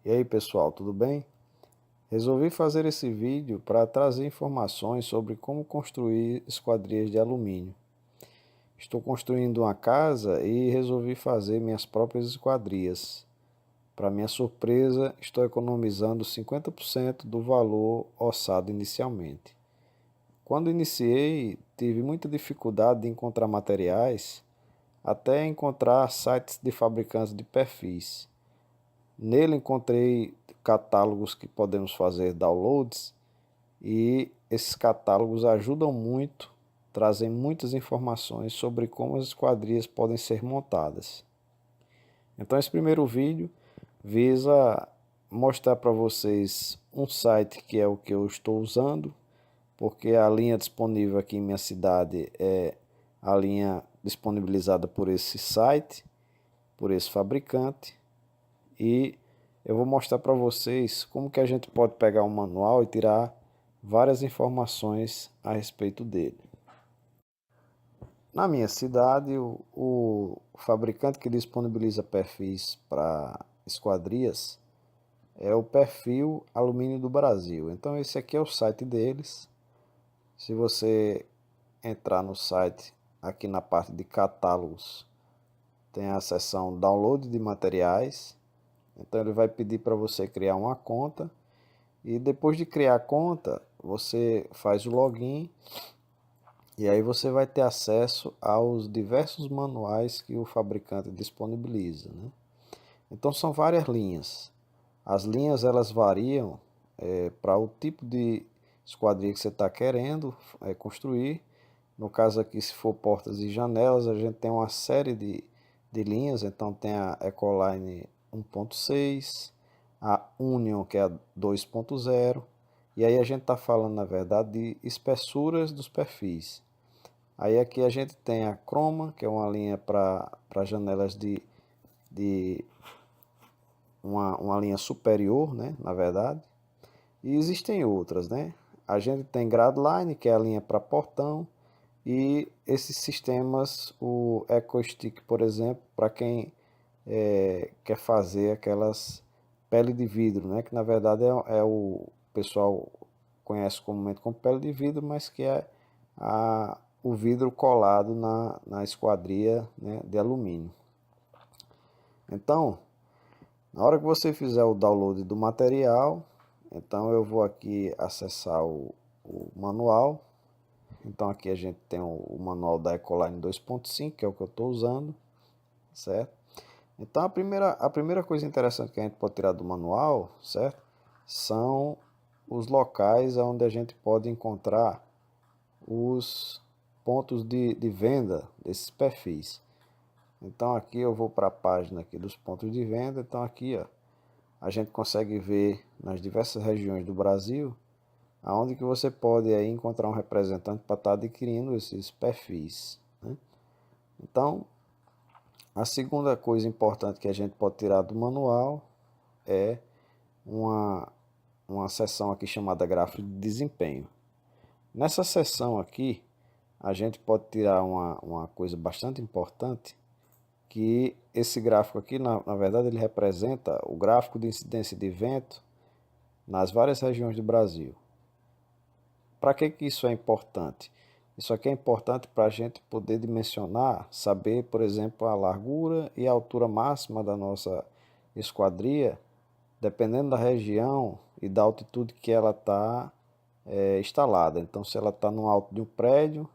E aí pessoal, tudo bem? Resolvi fazer esse vídeo para trazer informações sobre como construir esquadrias de alumínio. Estou construindo uma casa e resolvi fazer minhas próprias esquadrias. Para minha surpresa, estou economizando 50% do valor orçado inicialmente. Quando iniciei, tive muita dificuldade de encontrar materiais, até encontrar sites de fabricantes de perfis. Nele encontrei catálogos que podemos fazer downloads e esses catálogos ajudam muito, trazem muitas informações sobre como as esquadrias podem ser montadas. Então esse primeiro vídeo visa mostrar para vocês um site que é o que eu estou usando, porque a linha disponível aqui em minha cidade é a linha disponibilizada por esse site, por esse fabricante. E eu vou mostrar para vocês como que a gente pode pegar um manual e tirar várias informações a respeito dele. Na minha cidade, o fabricante que disponibiliza perfis para esquadrias é o Perfil Alumínio do Brasil. Então esse aqui é o site deles. Se você entrar no site, aqui na parte de catálogos, tem a seção download de materiais. Então ele vai pedir para você criar uma conta e depois de criar a conta, você faz o login e aí você vai ter acesso aos diversos manuais que o fabricante disponibiliza, né? Então são várias linhas. As linhas elas variam para o tipo de esquadria que você está querendo construir. No caso aqui, se for portas e janelas, a gente tem uma série de linhas. Então tem a Ecoline 1.6, a Union, que é a 2.0. E aí a gente está falando, na verdade, de espessuras dos perfis. Aí aqui a gente tem a Chroma, que é uma linha para janelas de uma linha superior, né, na verdade. E existem outras, né? A gente tem Gradline, que é a linha para portão. E esses sistemas, o EcoStick, por exemplo, para quem quer fazer aquelas pele de vidro, né? Que na verdade é o pessoal conhece comumente como pele de vidro, mas que é o vidro colado na esquadria, né, de alumínio. Então, na hora que você fizer o download do material, então eu vou aqui acessar o manual. Então aqui a gente tem o manual da Ecoline 2.5, que é o que eu estou usando, certo? Então a primeira coisa interessante que a gente pode tirar do manual, certo? São os locais onde a gente pode encontrar os pontos de venda desses perfis. Então aqui eu vou para a página aqui dos pontos de venda. Então aqui ó, a gente consegue ver nas diversas regiões do Brasil aonde que você pode aí encontrar um representante para estar adquirindo esses perfis, né? Então, a segunda coisa importante que a gente pode tirar do manual é uma, uma seção aqui chamada gráfico de desempenho. Nessa seção aqui, a gente pode tirar uma coisa bastante importante, que esse gráfico aqui, na verdade, ele representa o gráfico de incidência de vento nas várias regiões do Brasil. Para que isso é importante? Isso aqui é importante para a gente poder dimensionar, saber, por exemplo, a largura e a altura máxima da nossa esquadria, dependendo da região e da altitude que ela está instalada. Então, se ela está no alto de um prédio,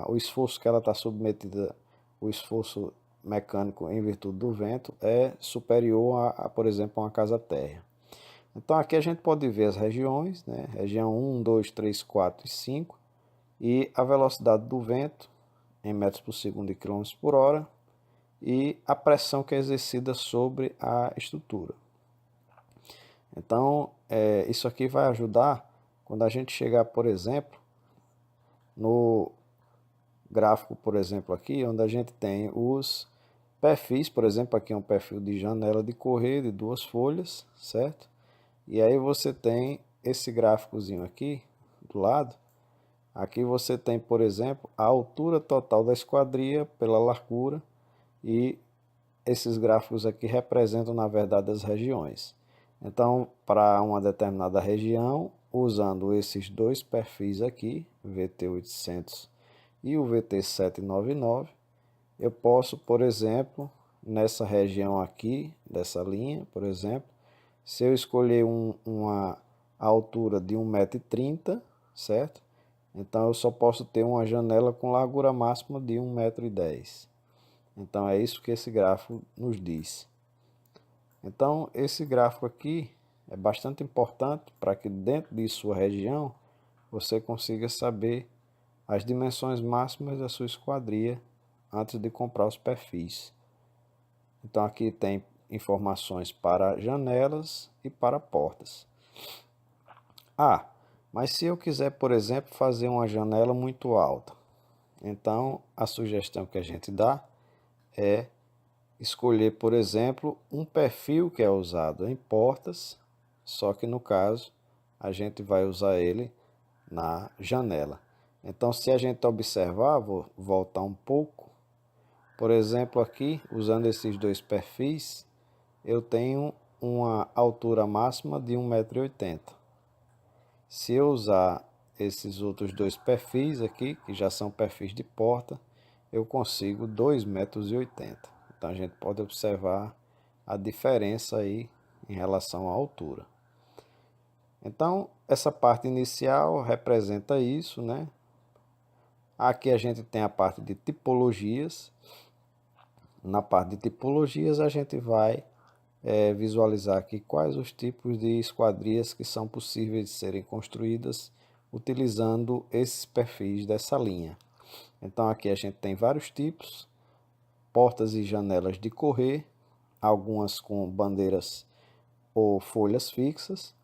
o esforço que ela está submetida, o esforço mecânico em virtude do vento, é superior por exemplo, a uma casa térrea. Então aqui a gente pode ver as regiões, né? Região 1, 2, 3, 4 e 5, e a velocidade do vento em metros por segundo e quilômetros por hora, e a pressão que é exercida sobre a estrutura. Então isso aqui vai ajudar quando a gente chegar, por exemplo, no gráfico, por exemplo, aqui, onde a gente tem os perfis. Por exemplo, aqui é um perfil de janela de correr de 2 folhas, certo? E aí você tem esse gráficozinho aqui do lado. Aqui você tem, por exemplo, a altura total da esquadria pela largura e esses gráficos aqui representam, na verdade, as regiões. Então, para uma determinada região, usando esses dois perfis aqui, VT800 e o VT799, eu posso, por exemplo, nessa região aqui, dessa linha, por exemplo, se eu escolher uma altura de 1,30 m, certo? Então eu só posso ter uma janela com largura máxima de 1,10 m. Então é isso que esse gráfico nos diz. Então esse gráfico aqui é bastante importante para que dentro de sua região você consiga saber as dimensões máximas da sua esquadria antes de comprar os perfis. Então aqui tem informações para janelas e para portas. Mas se eu quiser, por exemplo, fazer uma janela muito alta, então a sugestão que a gente dá é escolher, por exemplo, um perfil que é usado em portas, só que no caso a gente vai usar ele na janela. Então, se a gente observar, vou voltar um pouco, por exemplo, aqui, usando esses dois perfis, eu tenho uma altura máxima de 1,80 m. Se eu usar esses outros dois perfis aqui, que já são perfis de porta, eu consigo 2,80 m. Então a gente pode observar a diferença aí em relação à altura. Então essa parte inicial representa isso, né? Aqui a gente tem a parte de tipologias. Na parte de tipologias a gente vai visualizar aqui quais os tipos de esquadrias que são possíveis de serem construídas utilizando esses perfis dessa linha. Então aqui a gente tem vários tipos: portas e janelas de correr, algumas com bandeiras ou folhas fixas,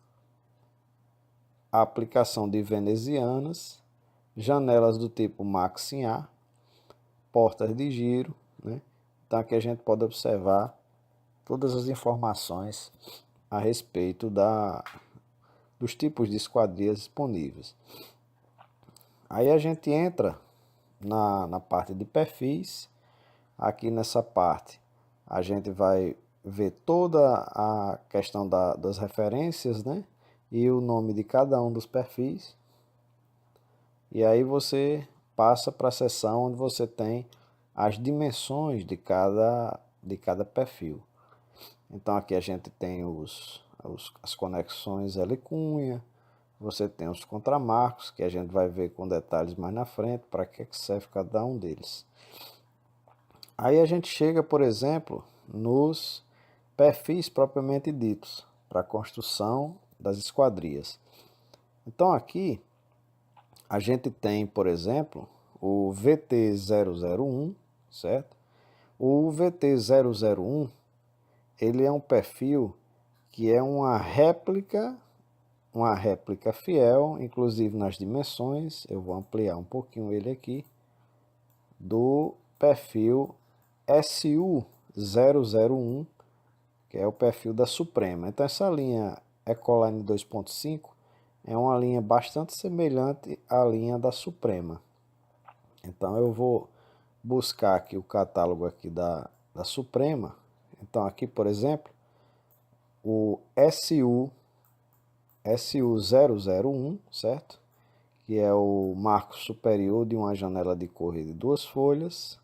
a aplicação de venezianas, janelas do tipo Max-A, portas de giro, né? Então aqui a gente pode observar todas as informações a respeito dos tipos de esquadrias disponíveis. Aí a gente entra na parte de perfis. Aqui nessa parte a gente vai ver toda a questão das referências, né? E o nome de cada um dos perfis. E aí você passa para a seção onde você tem as dimensões de cada perfil. Então aqui a gente tem as conexões L-cunha, você tem os contramarcos, que a gente vai ver com detalhes mais na frente, para que serve cada um deles. Aí a gente chega, por exemplo, nos perfis propriamente ditos, para a construção das esquadrias. Então aqui a gente tem, por exemplo, o VT001, certo? O VT001, ele é um perfil que é uma réplica fiel, inclusive nas dimensões, eu vou ampliar um pouquinho ele aqui, do perfil SU001, que é o perfil da Suprema. Então essa linha Ecoline 2.5 é uma linha bastante semelhante à linha da Suprema. Então eu vou buscar aqui o catálogo aqui da Suprema. Então aqui, por exemplo, o SU001, certo? Que é o marco superior de uma janela de correr de duas folhas.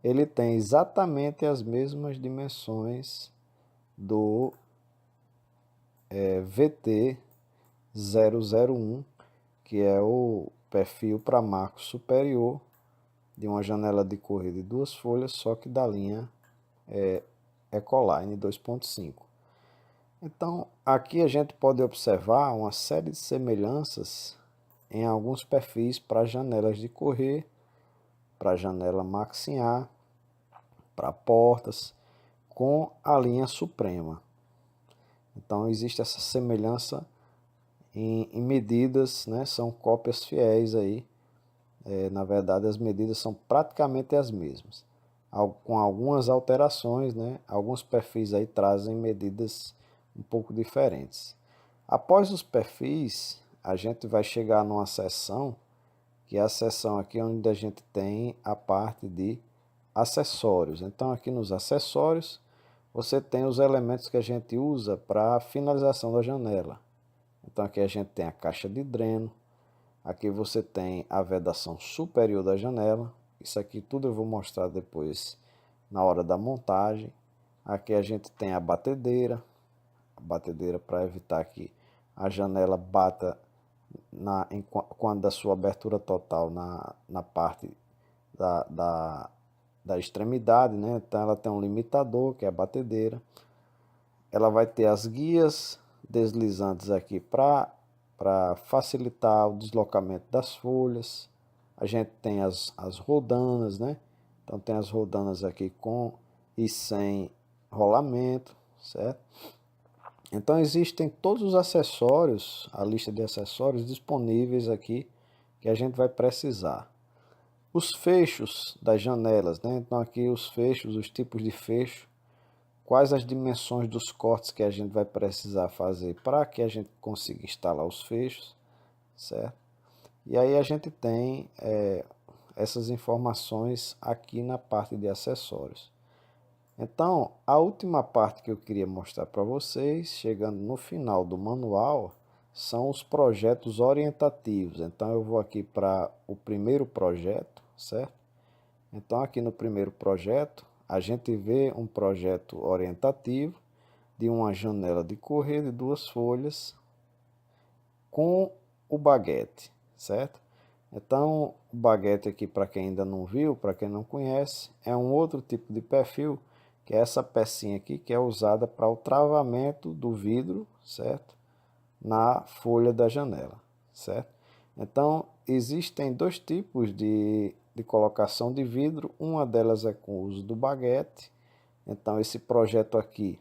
Ele tem exatamente as mesmas dimensões do VT001, que é o perfil para marco superior de uma janela de correr de duas folhas, só que da linha Ecoline 2.5. Então, aqui a gente pode observar uma série de semelhanças em alguns perfis para janelas de correr, para janela Max-A, para portas, com a linha Suprema. Então, existe essa semelhança em medidas, né? São cópias fiéis aí. Na verdade, as medidas são praticamente as mesmas, com algumas alterações, né? Alguns perfis aí trazem medidas um pouco diferentes. Após os perfis, a gente vai chegar numa seção, que é a seção aqui onde a gente tem a parte de acessórios. Então aqui nos acessórios você tem os elementos que a gente usa para a finalização da janela. Então aqui a gente tem a caixa de dreno, aqui você tem a vedação superior da janela. Isso aqui tudo eu vou mostrar depois na hora da montagem. Aqui a gente tem a batedeira para evitar que a janela bata quando da sua abertura total na parte da extremidade, né? Então ela tem um limitador, que é a batedeira. Ela vai ter as guias deslizantes aqui para facilitar o deslocamento das folhas. A gente tem as rodanas, né? Então tem as rodanas aqui com e sem rolamento, certo? Então existem todos os acessórios, a lista de acessórios disponíveis aqui que a gente vai precisar. Os fechos das janelas, né? Então aqui os fechos, os tipos de fecho, quais as dimensões dos cortes que a gente vai precisar fazer para que a gente consiga instalar os fechos, certo? E aí a gente tem essas informações aqui na parte de acessórios. Então, a última parte que eu queria mostrar para vocês, chegando no final do manual, são os projetos orientativos. Então, eu vou aqui para o primeiro projeto, certo? Então, aqui no primeiro projeto, a gente vê um projeto orientativo de uma janela de correr de 2 folhas com o baguete, certo? Então, o baguete aqui, para quem ainda não viu, para quem não conhece, é um outro tipo de perfil, que é essa pecinha aqui, que é usada para o travamento do vidro, certo? Na folha da janela, certo? Então, existem 2 tipos de colocação de vidro, uma delas é com o uso do baguete. Então, esse projeto aqui,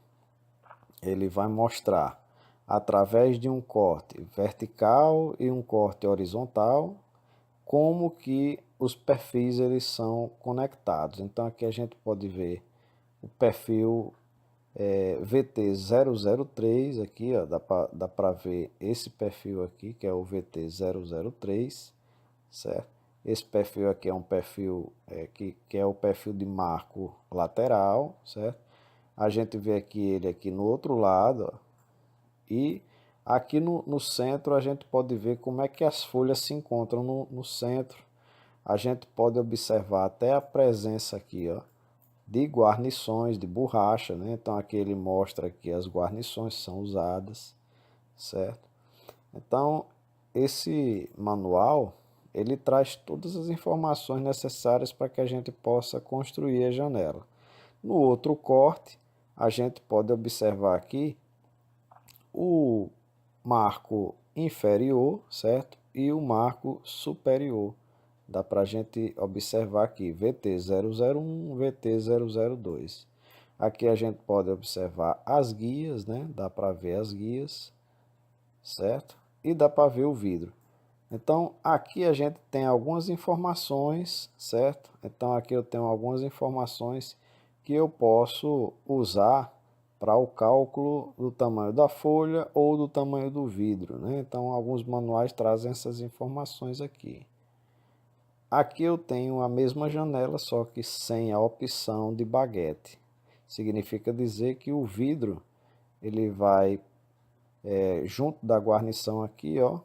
ele vai mostrar, através de um corte vertical e um corte horizontal, como que os perfis eles são conectados. Então aqui a gente pode ver o perfil VT003 aqui, ó, dá para ver esse perfil aqui, que é o VT003, certo? Esse perfil aqui é um perfil que é o perfil de marco lateral, certo? A gente vê aqui ele aqui no outro lado, ó, e aqui no centro a gente pode ver como é que as folhas se encontram no centro. A gente pode observar até a presença aqui, ó, de guarnições de borracha, né? Então aqui ele mostra que as guarnições são usadas, certo? Então esse manual ele traz todas as informações necessárias para que a gente possa construir a janela. No outro corte, a gente pode observar aqui o marco inferior, certo? E o marco superior. Dá para a gente observar aqui, VT001, VT002. Aqui a gente pode observar as guias, né? Dá para ver as guias, certo? E dá para ver o vidro. Então, aqui a gente tem algumas informações, certo? Então, aqui eu tenho algumas informações que eu posso usar para o cálculo do tamanho da folha ou do tamanho do vidro, né? Então, alguns manuais trazem essas informações aqui. Aqui eu tenho a mesma janela, só que sem a opção de baguete. Significa dizer que o vidro, ele vai junto da guarnição aqui, ó,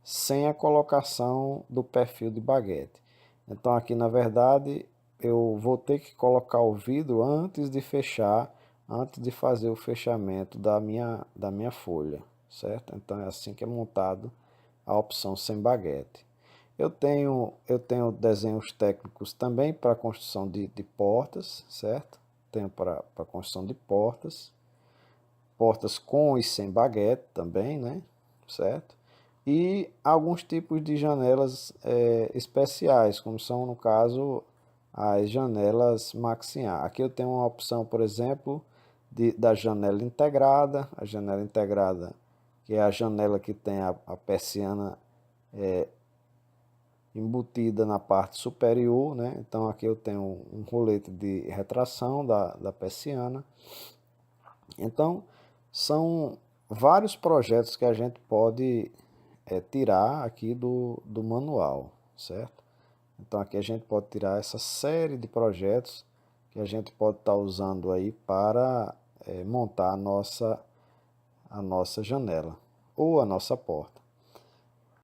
sem a colocação do perfil de baguete. Então aqui na verdade eu vou ter que colocar o vidro antes de fechar, antes de fazer o fechamento da minha folha, certo? Então é assim que é montado a opção sem baguete. Eu tenho desenhos técnicos também para construção de portas, certo? Tenho para construção de portas com e sem baguete também, né? Certo? E alguns tipos de janelas especiais, como são, no caso, as janelas Maxiar. Aqui eu tenho uma opção, por exemplo, da janela integrada. A janela integrada, que é a janela que tem a persiana embutida na parte superior, né? Então aqui eu tenho um rolete de retração da persiana. Então, são vários projetos que a gente pode tirar aqui do manual, certo? Então aqui a gente pode tirar essa série de projetos que a gente pode estar usando aí para montar a nossa janela ou a nossa porta.